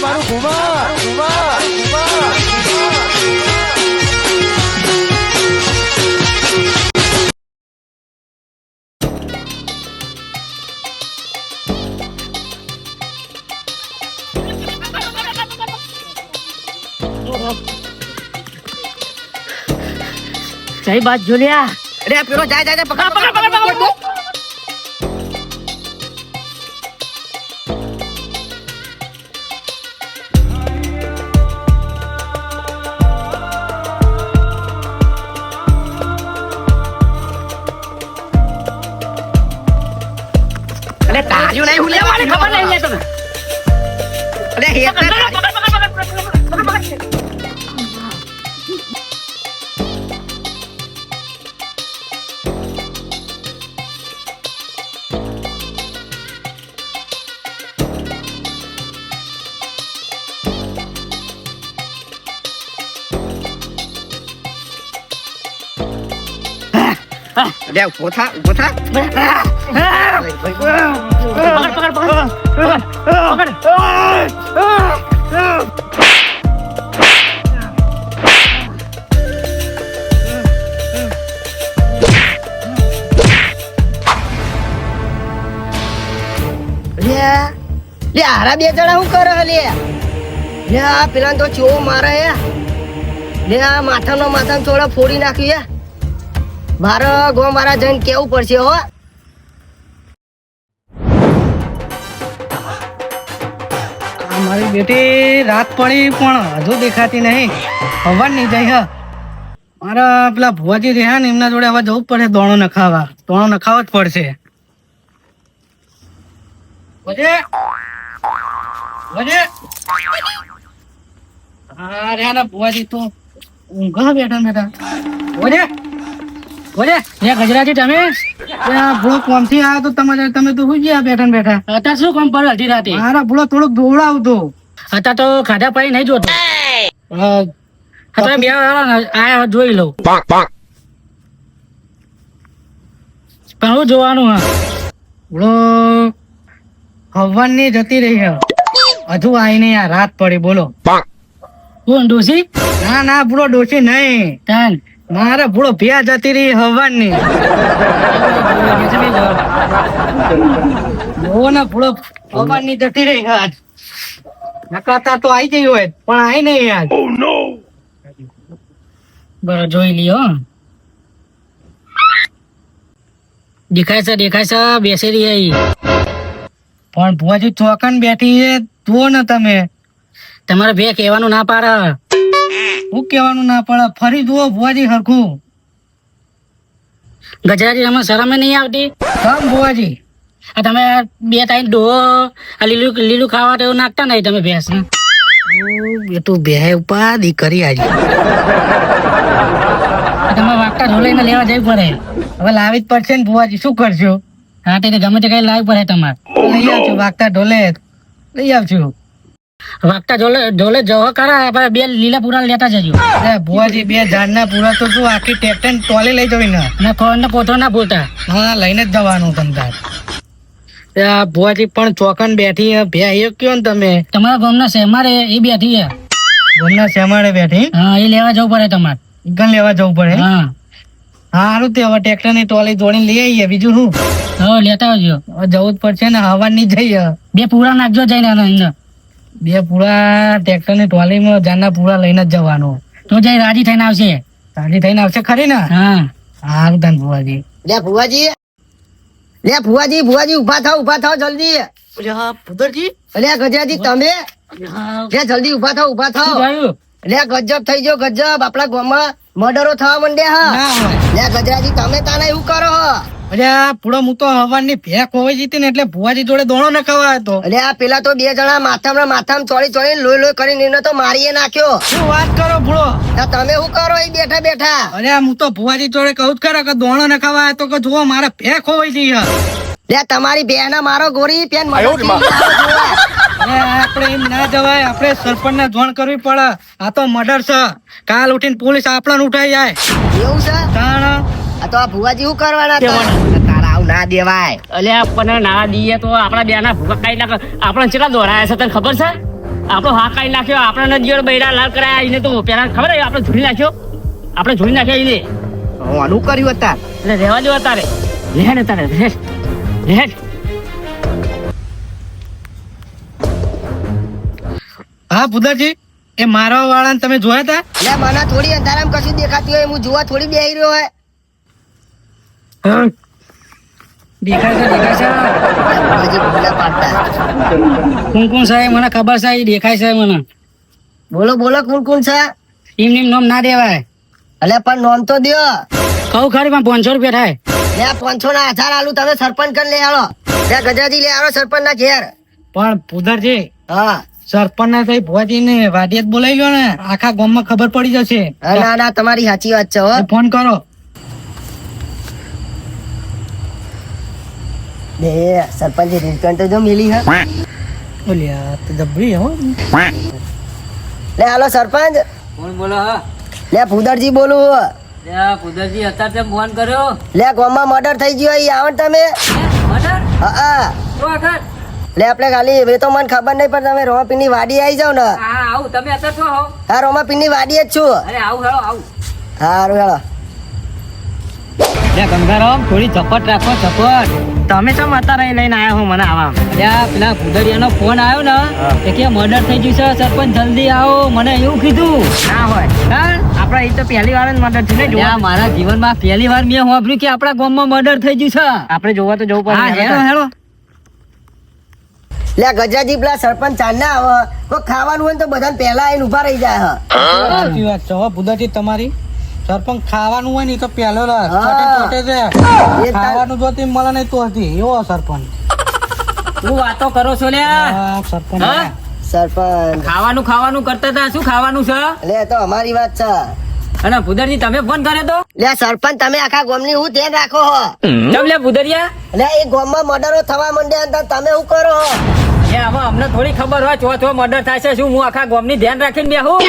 મારું ઘુમા સહી બાત જોલિયા. અરે પેલો જાય પકડ અરે તાર્યું નહીં હું લેવાની ખબર નહીં લે તમે. અરે હેત અરે ઉભો થા હારા બે જણા શું કરે લે આ પેલા તો ચો મારે લે આ માથાનો ચોળા ફોડી નાખ્યું મારા ગો મારા જઈને કેવું પડશે હો. મારી બેટી રાત પડી પણ હજુ દેખાતી નહીં. ખબર નહીં જાય હ મારા પેલા ભુવાજી રહ્યા ને એમના જોડે હવે જવું જ પડશે. દોણો નખાવા જ પડશે. હા રહ્યા ને ભુવાજી તો ઊંઘા બેઠા ગજરાજી તમે ભૂલો કોમથી આવ્યો તો તમે તો શું ગયા બેઠા અત્યારે શું કામ પર અડધી રાતે? મારા ભૂલો થોડુંક દોડાવતો. અત્યારે તો ખાધા પાણી નહીં જોતો. અત્યારે બે આયા જોઈ લઉં. પણ હું જોવાનું હા ભૂલો હવન ની જતી રહી હજુ આઈ નહીં. આ રાત પડી બોલો. કોણ ડોસી? ના ભૂલો ડોસી નહીં. તાન મારે ભૂલો ભ્યા જતી રહી હવન ની. ભૂલો હવન ની જતી રહી આજ. નકાતા તો આઈ જઈ હોય પણ આઈ નહીં યાર. બરાબર જોઈ લ્યો. દેખાય છે બેસી રહી. પણ ભુવાજી ચોકન બેઠી છે જુઓ ને તમે. તમારે બે કહેવાનું ના પાડે. હું કેવાનું ના પડે ફરી જુઓ ભુવાજી હરખું. ગજરાજી તમે શરમે નહીં આવતી? કેમ ભુવાજી? આ તમે બે ટાઈમ ડોહો આ લીલું ખાવા એવું નાખતા નહીં તમે ભેંસ ને. એ તું બે ઉપાધી કરી આજે. તમે વાગતા ઢોલાઈને લેવા જવું પડે. હવે લાવી જ પડશે ને ભુવાજી શું કરશો? હા તે ગમે તે કઈ લાવવી પડે તમારે. લઈ આવજો વાગતા ઢોલે લઈ આવજો. વાગતા ઢોલે જવો કરા બે લીલા પૂરા લેતા જજો. ભુવાજી બે ઝાડના પૂરા તો શું આખી ટ્રેક્ટર ટોલી લઈ જવી ને. અને ખોર ને પોથો ના ભૂલતા. હા લઈને જ જવાનું તમતાર. ભુવાજી પણ ચોકન બેઠી ભે એ કયો ને તમે. તમારા ગામના શેમારે એ બેઠી છે. ગામના શેમારે બેઠી? હા એ લેવા જવું પડે તમારે. ગન લેવા જવું પડે? હા સારું તે હવે ટ્રેક્ટર ની ટોલી જોડીને લઈ આવીએ બીજું શું. હા લેતા આવજો. હવે જવું જ પડશે ને હવા ની જઈએ. બે પૂરા નાખજો જઈને અંદર. બે પૂરા ટ્રેક્ટર ની ટોલીમાં જાનના પૂરા લઈને જ જવાનું. તો જઈ રાજી થઈને આવશે. રાજી થઈને આવશે ખરી ને? હા સારું ધન ભુવાજી. લે ભુવાજી ઉભા થાવ જલ્દી. પુદરજી અલે ગજરાજી તમે લે જલ્દી ઉભા થાવ. લે ગજબ થઈ ગયો ગજબ. આપડા ગામમાં મર્ડરો થવા માંડ્યા હા. લે ગજરાજી તમે તાને એવું કરો હો. અરે પૂરો હું તો હવાની ભેક હોવી જીતી ને એટલે ભુવાજી જોડે દોણો ન ખવાય હતો. અલે આ પેલા તો બે જણા માથામાં ચોળી લોહી કરીને એને તો મારીએ નાખ્યો. શું વાત કરો ભૂળો? તમે શું કરો એ બેઠા? અરે હું તો ભુવાજી જોડે કહું જ ખરા કે દોણો ન ખવાય તો કે જુઓ મારે ભેક હોવી જઈએ. લે તમારી બેન મારો ગોરી પેન આપણે એમ ના જવાય. આપણે સરપંચ ને જોણ કરવી પડે. આ તો મર્ડર છે. કાલ ઉઠીને પોલીસ આપણને ઉઠાઈ જાય. એવું છે? કારણ આ તો આ ભુવાજી શું કરવાના તારા આવું ના દેવાય. અલે આપણને ના દઈએ તો આપણા બે ના ભૂકા કાઢી નાખે. આપણે કેટલા દોરાયા છે તને ખબર છે? આપણો હા કાઢી નાખ્યો, આપણને જીવન બૈરા લાલ કરાયા એને તો પેલા ખબર હે આપણે ધોઈ નાખ્યો, આપણે ધોઈ નાખ્યા એને. હું આનું કર્યું હતા. એટલે રહેવા દો તારે, લે ને તારે લે. હા ભૂદાજી, એ મારવા વાળાને તમે જોયા હતા? એટલે મને થોડી અંધારામાં કશું દેખાતી હોય, હું જોવા થોડી બેહી રહ્યો હોય. દેખાય છે હજી ભૂલા પાડતા. કોણ છે મને ખબર છે, એ દેખાય છે મને. બોલો બોલો, કોણ કોણ છે? એમ નામ ના દેવાય. અલે પણ નોમ તો દ્યો. કહું ખરી પણ 500 રૂપિયા થાય. લે 500 ના 1000 આલુ, તમે સરપંચ કરી લે આલો. લે ગજાજી લે આલો સરપંચ ના ઘેર. પણ ભૂદાજી, હા સરપંચ ને કઈ ભુવાજી ને વાડિયાત બોલાવી લો ને, આખા ગામમાં ખબર પડી જશે. ના ના, તમારી સાચી વાત છે હો. ફોન કરો. બે સરપંચ રિટર્ન તો જો મિલી હે. ઓલ્યા તો જબરી હો. લે હાલો સરપંચ. કોણ બોલો? હા લે ભૂદરજી બોલું. પુદરજી અત્યારે ફોન કર્યો. લે ગામમાં મર્ડર થઈ ગયો, ઈ આવો ને તમે. હા લે આપણે ખાલી હવે તો મને ખબર નહીં, પણ તમે રોમાપીરની વાડી આવી જાવ ને. હા આવું, તમે અત્યારે છો હો? હા રોમાપીરની વાડી જ છું. અરે આવું હેલો આવું. હારું હેલો. લે ગંગારામ થોડી ઝપટ રાખો, ઝપટ. તમે ચમ અત્યારે લઈને આયા હો મને આવા? અલ્યા પેલા ભૂદરિયાનો ફોન આવ્યો ને એ કે મર્ડર થઈ ગયું છે, સરપંચ જલ્દી આવો, મને એવું કીધું. ના હોય હા, આપડા એ તો પહેલી વાર જ મર્ડર થયું ને. મારા જીવનમાં પહેલી વાર મેં સાંભળ્યું કે આપડા ગામમાં મર્ડર થઈ ગયું છે. આપણે જોવા તો જવું પડે. Hello hello. લે ગજાજી પેલા સરપંચ ચાંદના આવે, કોઈ ખાવાનું હોય ને તો બધાને પહેલા આવીને ઉભા રહી જાય. સાચી વાત છે હો ભૂદાજી તમારી. સરપંચ ખાવાનું હોય ને ઈ તો પહેલો હા. ચોટે છે. ખાવાનું જોતી મળે નહીં તો હતી એવો સરપંચ. શું વાતો કરો છો લ્યા? હા, સરપંચ હા? સરપંચ ખાવાનું કરતા હતા, શું ખાવાનું છે? લે તો અમારી વાત છે. અને ભૂદરજી તમે ફોન કર્યો તો? લે સરપંચ તમે આખા ગામની હું ધ્યાન રાખો હો. ચમ લે ભૂદરિયા? લે એ ગામમાં મર્ડરો થવા માંડ્યા હતા, તમે શું કરો હો? એ હવે અમને થોડી ખબર હોય ચો મર્ડર થાય છે, શું હું આખા ગામની ધ્યાન રાખીને બેહું?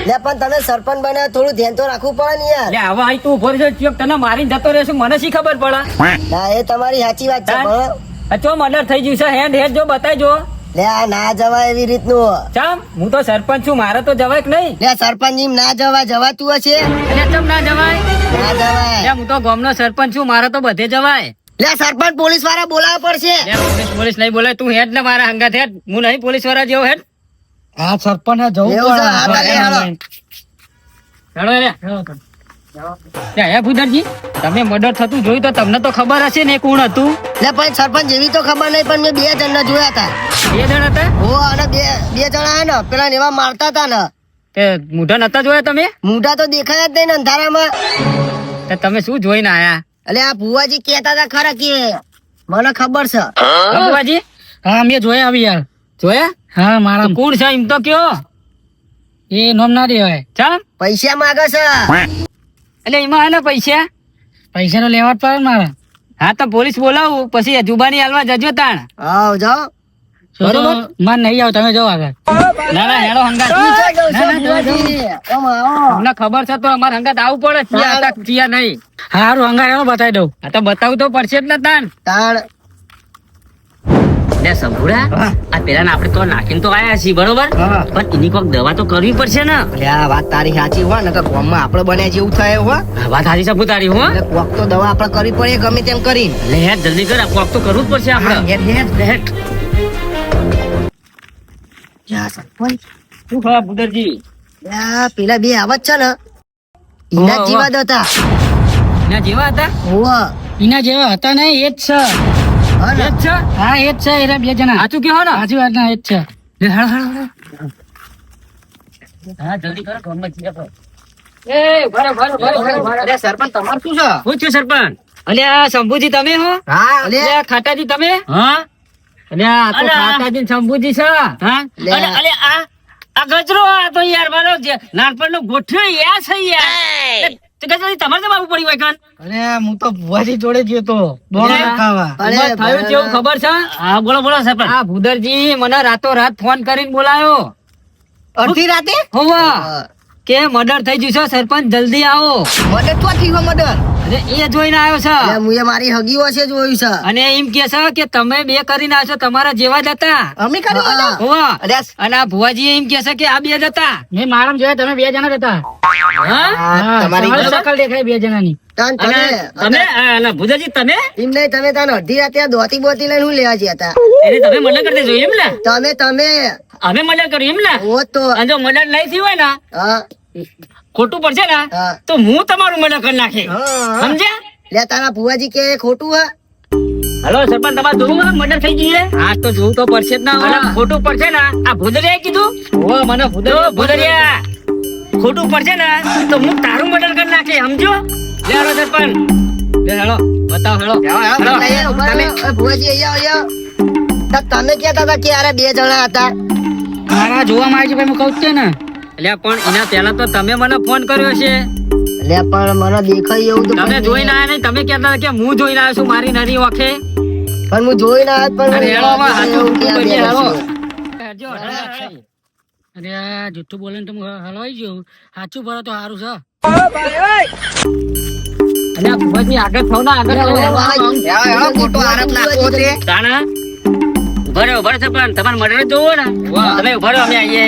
લે પણ તમે સરપંચ બન્યા, થોડું ધ્યાન તો રાખવું પડે ને યાર. લે હવે અહીં તું ઉભો રહ્યો છે, તને મારીને જતો રહેશું, મને શી ખબર પડે? ના એ તમારી સાચી વાત છે. હા? ભણો. આ ચો મર્ડર થઈ ગયું છે, હેડ જો બતાવજો. લે આ ના જવાય એવી રીતનું. ચમ હું તો સરપંચ છું, મારે તો જવાય કે નહીં? લે સરપંચ એમ ના જવાતું હશે. એટલે ચમ ના જવાય? ના જવાય. લે હું તો ગામનો સરપંચ છું, મારે તો બધે જવાય. લે સરપંચ પોલીસ વાળા બોલાવવા પડશે. લે પોલીસ નહીં બોલાય, તું હેડ ને મારા હંગાત હેડ, હું નહીં પોલીસ વાળા જેવો હેડ. આ સરપંચ જવું એવું છે? હા, ભલે, હાલો. હેડો લે. લે હે ભૂદરજી, તમે મર્ડર થતું જોયું તો તમને તો ખબર હશે ને કોણ હતું? લે પણ સરપંચ એવી તો ખબર નહીં, પણ મેં 2 જણને જોયા હતા. બે જણ હતા? ઓ અને બે જણા હે ને પેલા ને એવા મારતા હતા ને. તે મૂઢા નતા જોયા તમે? મોઢા તો દેખાયા જ નહીં ને અંધારામાં. તે તમે શું જોઈને આયા? એટલે આ ભુવાજી કહેતા હતા ખરા કે મને ખબર છે. બાબુજી હા મેં જોયા આવી યાર. જોયા? હા મારા તો કોણ છે એમ તો કયો? એ નામ ના દેવાય. ચમ? પૈસા માંગે છે. એટલે એમાં હે ને પૈસા? પૈસા તો લેવા જ પડે ને મારા. હા તો પોલીસ બોલાવું, પછી જુબાની હાલવા જજો તાણ. આવ જાઓ. બરોબર. માર નહીં આવ, તમે જાઓ આગળ. ના ના હેડો હંગાત. શું છે ના, ના, ભુવાજી? આમ આવો. તમને ખબર છે તો અમારે હંગાત આવવું પડે, ચિયા હતા ચિયા નહીં. હારું અંગાર બતાવી દઉં. આ તો બતાવું તો પડશે જ ને તાણ. તાણ લે સંભુડા, આ પેલા આપણે તો નાખીને તો આયા છીએ બરોબર, પણ એની કોઈક દવા તો કરવી પડશે ને. એટલે આ વાત તારી સાચી હોય ને કે ગામમાં આપણે બન્યા જેવું થાય હો. આ વાત હારી છે તારી હો. એટલે કોક તો દવા આપણે કરવી પડે ગમે તેમ કરીને. લે હેડ જલ્દી કર, કોક તો કરવું જ પડશે આપણે. હેડ. જા સરપંચ. શું ખબર ભૂદરજી? આ પેલા બે આવત છે ને એના હોવે, જીવાદ હતા. એના જેવા હતા? હોવે. એના જેવા હતા ને એ જ છે. હા ને? એ જ છે? હા એ જ છે, એરા 2 જણા. સાચું કહો ને? સાચી વાત ના એ જ છે. લે, હેડ. હા જલ્દી કરો, ગામમાં જઈએ આપણે. એ ભરો. અરે સરપંચ તમારું શું છે? શું થયું સરપંચ? અલ્યા શંભુજી તમે હો? હા અલે અલ્યા ખાટાજી તમે? હા. અલ્યા આ તો ખાટાજી ને શંભુજી છે. હા. લે. અલે આ ગજરો આ તો યાર મારો નાનપણનો ગોઠ્યો યા છે યાર. તે ગજરી તમારે તો બાબુ પડી હોય કાન. અરે હું તો ભુવાજી જોડે ગયો તો દોણો અરે, ખાવા. અરે, ઉંમર થયું છે એવું ખબર છે? હા બોલો સરપંચ. આ ભૂદરજી મને રાતો રાત ફોન કરીને બોલાયો. અડધી રાતે હોવા કે મર્ડર થઈ ગયું છે સરપંચ જલ્દી આવો. મર્ડર તો થયું મર્ડર. અરે એ જોઈને આવ્યો છે એટલે મુએ મારી હગીઓ છે જોયું છે. અને એમ કે છે કે તમે બે કરીને આવ્યો છો, તમારા જેવા જ હતા. અમે કર્યું હા. હતા? હોવા. અરે અને આ ભુવાજી એમ કે છે કે આ બે જ હતા. મેં મારામાં જોયા તમે 2 જણા જ હતા. હા? હા, તમારી તમારી શકલ દેખાય 2 જણાની. તાન અને તમે અને ભુજાજી તમે એમ નહીં, તમે તાન અડધી રાતે આ દોતી બોતી લઈને હું લેવા ગયા હતા? એને તમે મર્ડર કરી દેજો એમ ને? તમે અમે મર્ડર કર્યું એમ ને? હોત તો અને જો મર્ડર નહીં થયું હોય ને, હા ખોટું પડશે ને, હા. તો હું તમારું મર્ડર કરી નાખી. હા. સમજ્યા? લે તારા ભુવાજી કે ખોટું હે? હલો સરપંચ, તમારે જોવું મર્ડર થઈ ગયું છે? હા તો જોવું તો પડશે જ ના. અને ખોટું પડશે ને, આ ભુદરિયાએ કીધું. મને ભુદરિયા ખોટું પડશે ને તો હું તારું મર્ડર કરી નાખી. સમજો? લે હાલો સરપંચ, લે હાલો બતાવો. હાલો ઉભા રહો. એ ભુવાજી અહીંયા તો તમે કહેતા હતા કે અરે 2 જણા હતા. મારા જોવામાં આવી છે ભાઈ, હું કહું જ છે ને. એટલે પણ એના પહેલા તો તમે મને ફોન કર્યો છે. લે પણ મને દેખાય એવું તો તમે જોઈને આયા નહીં. તમે કહેતા હતા કે હું જોઈને આવ્યો છું મારી નાની ઓખે. પણ હું જોઈ ના પણ અરે મને હેલો, હવે યાદ હાચું એવું કે આ કરીએ, બે હેલો. છે. હેડજો, અરે આ જુઠ્ઠું બોલે ને તો હું હલવાઈ ગયો. સાચું ભરો તો સારું છે. અને આ ભુવાજી આગળ થો ને, આગળ થો. ખોટો આરોપ નાખવો તે. તાણા ઉભા રહો સરપંચ, તમારે મર્ડર જોવો ને, તમે ઉભા રહો, અમે આવીએ.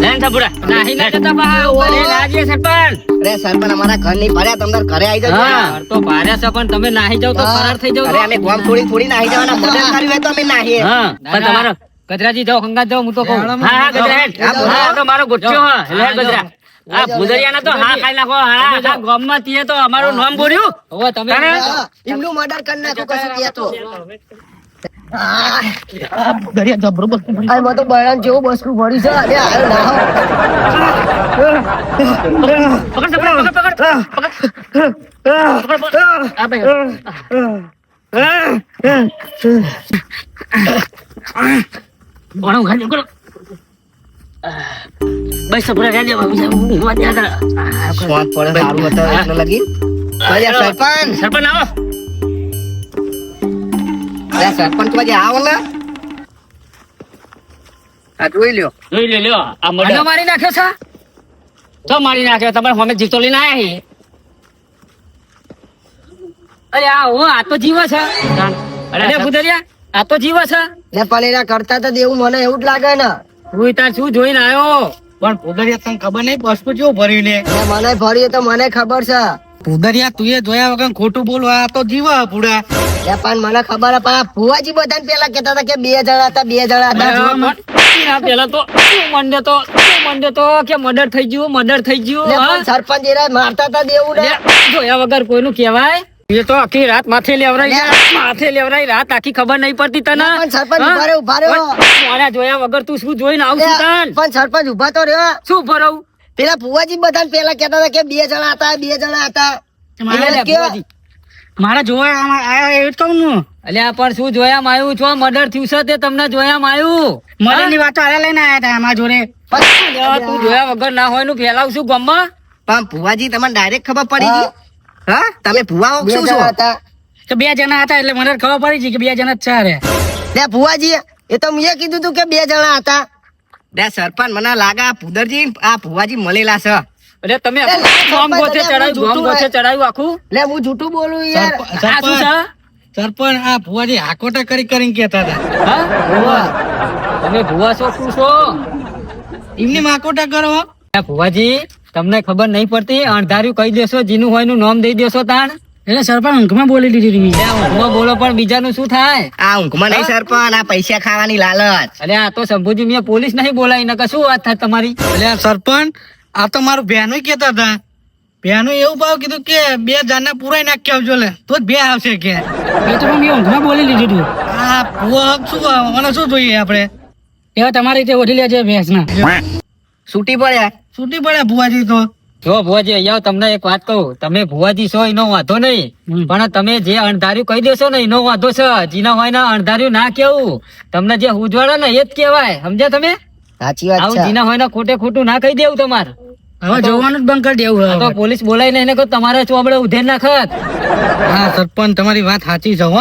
લઈને થા બુડા. નાહી ના જતા બહાર. ઉભા રહી લાજીએ સરપંચ. અરે સરપંચ અમારા ઘર નહીં ભર્યા, તમે તાર ઘરે આવી જાઓ. હા, ઘર તો ભાર્યા છે પણ તમે નાહી જાવ તો ફરાર થઈ જાવ. અરે અમે ગોમ થોડી નાહી જવાના, મદદ કર્યું હોય તો અમે નાહીએ. હા, પણ તમારો ગજરાજી જાઓ, હંગાત જાઓ, હું તો કહું. હા હા ગજરા હેડ. હા, આ તો મારો ગુચ્છો હે. લે ગજરા. આ ભુદરિયાને તો હા ખાઈ નાખો. હા, આ ગામમાં તીએ તો અમારું નામ બોલ્યું. હવે તમે હા, એમનું મર્ડર કરી નાખું કશું કહેતો. દરિયા જબરો બસ. આ મને તો બળાન જેવું બસકું ભર્યું છે. અરે આયો ના હો. પકડ પકડ. આ ભાઈ ઓણો ખાજો કરો. બસ સપરા ખાજો બાબુ. ઊંઘવા દે આ. સ્વાદ પડે સારું બતાવે એટલે લગી. અરે સરપંચ, સરપંચ આવો. અરે સરપંચ તો આજે આવો ને. આ જોઈ લ્યો. જોઈ લે લ્યો. આ મર્ડર મારી નાખ્યો છે. તો મારી નાખ્યો. તમારે સામે જીવતો લઈને આયા હી. અરે આ ઓ આ તો જીવ છે. અરે ભુદરિયા આ તો જીવ છે. લે પણ એના કરતા તો દેવું મને એવું જ લાગે ને. તું તાર શું જોઈને આવ્યો? પણ ભૂદરિયા તને ખબર નહીં બસકું કેવું ભર્યું ને? લે મને ભર્યું તો મને ખબર છે. ભૂદરિયા તું એ જોયા વગર ખોટું બોલવા આ તો જીવા પૂરા. લે પણ મને ખબર હે, પણ આ ભુવાજી બધાને પેલા કહેતા હતા કે 2 જણા હતા, 2 જણા હતા. પેલા તો મંડે તો કે મર્ડર થઈ ગયું, મર્ડર થઈ ગયું. લે હા? પણ સરપંચ એરા મારતા હતા દેવું ને. લે, જોયા વગર કોઈનું કહેવાય? એ તો આખી રાત માથે લેવરાઈ રાત આખી ખબર નહીં પડતી તને. લે પણ સરપંચ હા? ઉભા રહ્યો. મારા જોયા વગર તું શું જોઈને આવું લે છું તાન? પણ સરપંચ ઉભા તો રહ્યો. શું ભરાવું? પેલા ભુવાજી બધાને પેલા કહેતા હતા કે 2 જણા હતા, 2 જણા હતા. મારે લે, એટલે કે- ભુવાજી. મારા જોવા આયા એવું જ કહું ને. અલ્યા પણ શું જોયામાં આવ્યું છો? મર્ડર થયું છે તે તમને જોયામાં આવ્યું? મદનની વાતો હારે લઈને આયા હતા અમારા જોડે. અલ્યા, તું જોયા વગર ના હોય નું ફેલાવશું ગામમાં? પણ ભુવાજી તમને ડાયરેક્ટ ખબર પડી ગઈ. હા, તમે ભુવા ઓળખો છો? તો 2 જણા હતા એટલે મને ખબર પડી છે કે 2 જણા જ છે હારે. લે ભુવાજી, એ તો મેં કીધું તું કે 2 જણા હતા. લે સરપંચ મને લાગે આ ભુદરજી આ ભુવાજી મળેલા છે. અરે તમે લે, ગામ ગોથે સરપંચ, ચડાવ્યું, ગામ ગોથે જૂઠું ચડાવ્યું આખું. લે હું જૂઠું બોલું યાર. આ શું છે? સરપંચ આ ભુવાજી હાકોટા કરીને કેતા હતા. હા? તમે ભુવા છો શું છો? એમની હાકોટા કરો. અલ્યા ભુવાજી, તમને ખબર નહીં પડતી? અણધાર્યું કહી દેશો, જીનું હોય નું નામ દઈ દેશો તાણ. એટલે સરપંચ ઊંઘમાં બોલી દીધી તમે. અલ્યા ઊંઘમાં બોલો પણ બીજાનું શું થાય? આ ઊંઘમાં નહીં સરપંચ, આ પૈસા ખાવાની લાલચ. અલ્યા આ તો શંભુજી મેં પોલીસ નહીં બોલાવી, નકર શું વાત થાય તમારી? એટલે સરપંચ આ તો મારું બહેનો કેતા હતા. બહેનો એવું ભાવ કીધું કે 2 જાનને પુરાઈ નાખી આવજો લે તો જ 2 આવશે કે. એ તો મેં ઊંઘમાં બોલી લીધું હતું. આ ભુવા શું મને શું જોઈએ આપણે? એવા તમારી રીતે ઓઢી લેજે ભેંસના. છૂટી પડ્યા. છૂટી પડે ભુવાજી તો. જો ભુવાજી અહીંયા તમને એક વાત કહું, તમે ભુવાજી છો એનો વાંધો નહીં, પણ તમે જે અણધાર્યું કહી દેશો ને એનો વાંધો છે. જીના હોય ને અણધાર્યું ના કેવું. તમને જે ઉજવાડે ને એ જ કહેવાય. સમજ્યા તમે? સાચી વાત આવું છે. જીના હોય ને ખોટે ખોટું ના કહી દેવું તમારે. હવે જોવાનું જ બંધ કરી દેવું આ તો હવે. પોલીસ બોલાય નહીં ને કહો તમારે ચોબડે ઉધેર નાખત. હા સરપંચ તમારી વાત સાચી છે હો.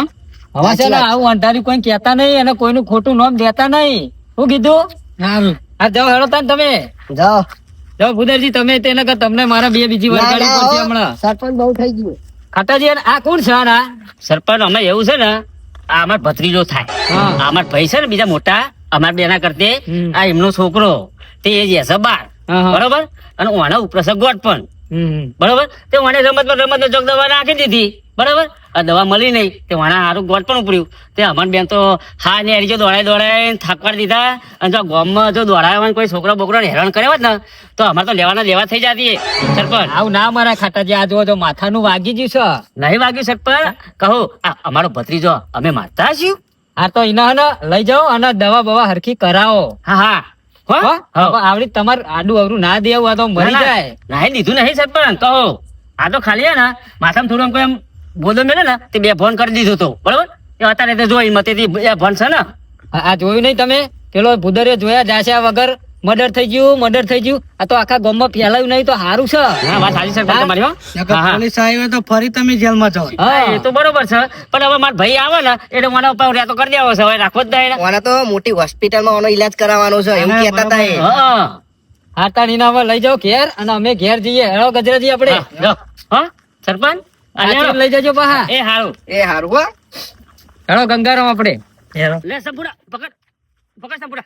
હવે છે ને આવું અણધાર્યું કોઈ કહેતા નહીં અને કોઈનું ખોટું નામ દેતા નહીં. શું કીધું? સારું. હા જાઓ હેડો તાન તમે. જાઓ. જાઓ ભુદરજી તમે તેને કે તમને મારા બે બીજી ના, વરગાડી ના, પડશે હો. હમણાં. સરપંચ બહુ થઈ ગયું. ખાટાજી અને આ કોણ છે આના? સરપંચ અમે એવું છે ને આ અમાર ભત્રીજો થાય હા. આ અમાર ભાઈ છે ને બીજા મોટા અમાર બેના કરતે હમ. આ એમનો છોકરો તે એ જે છે બાર હા, હા. બરોબર અને ઓના ઉપર છે ગોટ પણ બરોબર તે ઓને રમત જોગ દવા નાખી દીધી બરોબર આ દવા મળી નહીં તે વાણા હારું ગોટ પણ ઉપડ્યું તે અમાર બેન તો હા ને એરી જો દોડાઈ થાકવાડ દીધા અને જો ગામમાં જો દોડાવવાનું કોઈ છોકરો બોકરો હેરાન કરે હોત ને તો અમારે તો લેવાના લેવા થઈ જતી સરપંચ આવું ના મારા ખાટાજી, આ જો માથાનું વાગી ગયું છે. નહીં વાગ્યું સરપંચ કહો આ અમારો ભત્રીજો અમે મારતા છીએ આ તો એના હે ને લઈ જાઓ અને દવા બવા હરખી કરાવો. હા હા હો? હો? હો. આવડી તમારે આડું અવરું ના દેવું, આ તો મરી ના, ના. જાય. નહીં દીધું નહીં સરપંચ કહો આ તો ખાલી હે ને માથામાં થોડું આમ કોઈ આમ બોલો મેલે ને તે બે ફોન કરી દીધો તો બરોબર એ અત્યારે તો જોઈ મતેથી બે ફોન છે ને આ જોયું નહીં તમે? પેલો ભૂદરે જોયા જાશ્યા વગર મર્ડર થઈ ગયું. આ તો આખા ગામમાં ફેલાયું નહીં તો સારું છે. હા વાત સાચી સરપંચ તમારી હો નકર હા, હા. પોલીસ આવી તો ફરી તમે જેલમાં જાઓ. હા, એ તો બરોબર છે પણ હવે મારા ભાઈ આવે ને એટલે મને ઉપર રહ્યા તો કરી દેવો છે હવે રાખવો જ નહીં ને. ઓને તો મોટી હોસ્પિટલમાં ઓનો ઈલાજ કરાવવાનો છે એવું હા, કહેતા હતા એ. હા હાટાણીના હવે લઈ જાઓ ઘેર અને અમે ઘેર જઈએ. હેળો ગજરાજી આપણે હા, જો. હા સરપંચ આચી લઈ જજો પાહા. એ હારું એ હારું હો. હેળો ગંગારામ આપણે. લે સંપૂર્ણ પકડ સંપૂર્ણ